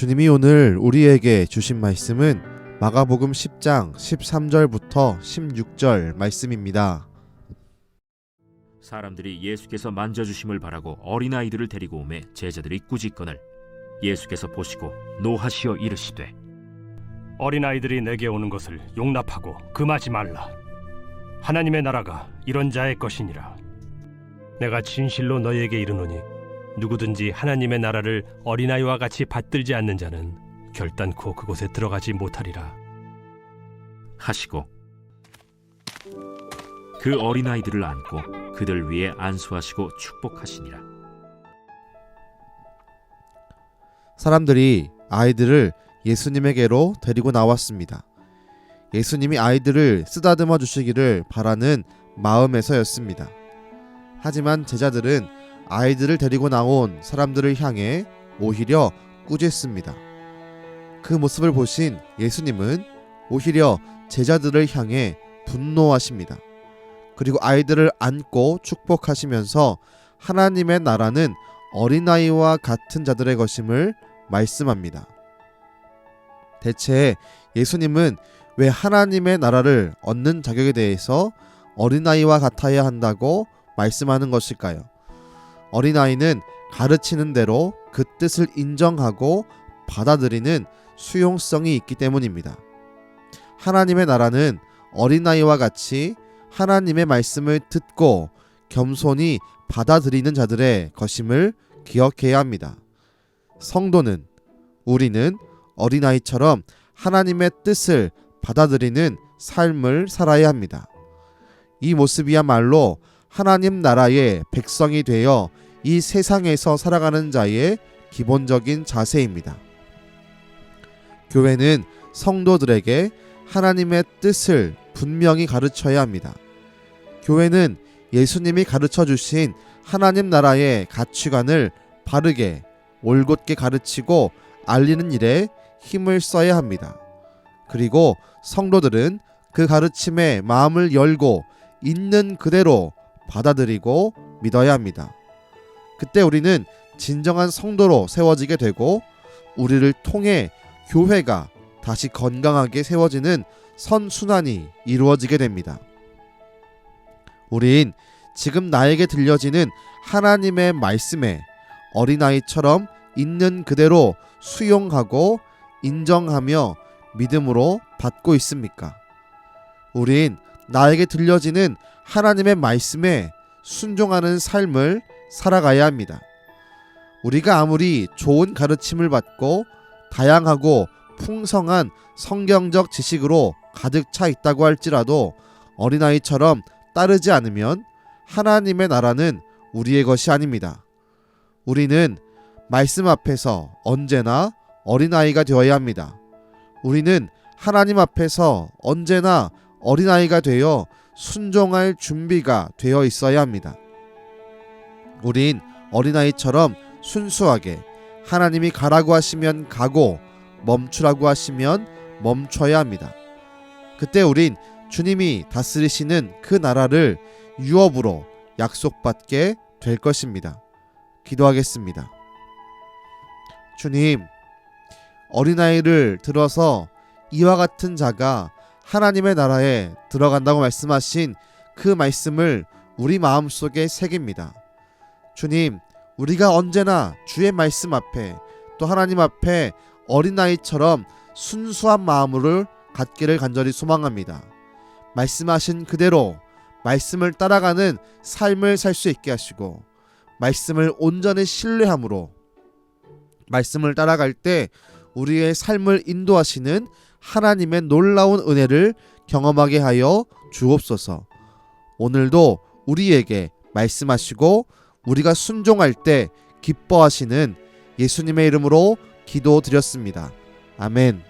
주님이 오늘 우리에게 주신 말씀은 마가복음 10장 13절부터 16절 말씀입니다. 사람들이 예수께서 만져주심을 바라고 어린아이들을 데리고 오매 제자들이 꾸짖거늘 예수께서 보시고 노하시어 이르시되 어린아이들이 내게 오는 것을 용납하고 금하지 말라. 하나님의 나라가 이런 자의 것이니라. 내가 진실로 너희에게 이르노니 누구든지 하나님의 나라를 어린아이와 같이 받들지 않는 자는 결단코 그곳에 들어가지 못하리라 하시고 그 어린아이들을 안고 그들 위에 안수하시고 축복하시니라. 사람들이 아이들을 예수님에게로 데리고 나왔습니다. 예수님이 아이들을 쓰다듬어 주시기를 바라는 마음에서였습니다. 하지만 제자들은 아이들을 데리고 나온 사람들을 향해 오히려 꾸짖습니다. 그 모습을 보신 예수님은 오히려 제자들을 향해 분노하십니다. 그리고 아이들을 안고 축복하시면서 하나님의 나라는 어린아이와 같은 자들의 것임을 말씀합니다. 대체 예수님은 왜 하나님의 나라를 얻는 자격에 대해서 어린아이와 같아야 한다고 말씀하는 것일까요? 어린아이는 가르치는 대로 그 뜻을 인정하고 받아들이는 수용성이 있기 때문입니다. 하나님의 나라는 어린아이와 같이 하나님의 말씀을 듣고 겸손히 받아들이는 자들의 것임을 기억해야 합니다. 성도는, 우리는 어린아이처럼 하나님의 뜻을 받아들이는 삶을 살아야 합니다. 이 모습이야말로 하나님 나라의 백성이 되어 이 세상에서 살아가는 자의 기본적인 자세입니다. 교회는 성도들에게 하나님의 뜻을 분명히 가르쳐야 합니다. 교회는 예수님이 가르쳐 주신 하나님 나라의 가치관을 바르게 올곧게 가르치고 알리는 일에 힘을 써야 합니다. 그리고 성도들은 그 가르침에 마음을 열고 있는 그대로 받아들이고 믿어야 합니다. 그때 우리는 진정한 성도로 세워지게 되고 우리를 통해 교회가 다시 건강하게 세워지는 선순환이 이루어지게 됩니다. 우린 지금 나에게 들려지는 하나님의 말씀에 어린아이처럼 있는 그대로 수용하고 인정하며 믿음으로 받고 있습니까? 우린 나에게 들려지는 하나님의 말씀에 순종하는 삶을 살아가야 합니다. 우리가 아무리 좋은 가르침을 받고 다양하고 풍성한 성경적 지식으로 가득 차 있다고 할지라도 어린아이처럼 따르지 않으면 하나님의 나라는 우리의 것이 아닙니다. 우리는 말씀 앞에서 언제나 어린아이가 되어야 합니다. 우리는 하나님 앞에서 언제나 어린아이가 되어 순종할 준비가 되어 있어야 합니다. 우린 어린아이처럼 순수하게 하나님이 가라고 하시면 가고 멈추라고 하시면 멈춰야 합니다. 그때 우린 주님이 다스리시는 그 나라를 유업으로 약속받게 될 것입니다. 기도하겠습니다. 주님, 어린아이를 들어서 이와 같은 자가 하나님의 나라에 들어간다고 말씀하신 그 말씀을 우리 마음속에 새깁니다. 주님, 우리가 언제나 주의 말씀 앞에 또 하나님 앞에 어린아이처럼 순수한 마음을 갖기를 간절히 소망합니다. 말씀하신 그대로 말씀을 따라가는 삶을 살 수 있게 하시고 말씀을 온전히 신뢰함으로 말씀을 따라갈 때 우리의 삶을 인도하시는 하나님의 놀라운 은혜를 경험하게 하여 주옵소서. 오늘도 우리에게 말씀하시고 우리가 순종할 때 기뻐하시는 예수님의 이름으로 기도드렸습니다. 아멘.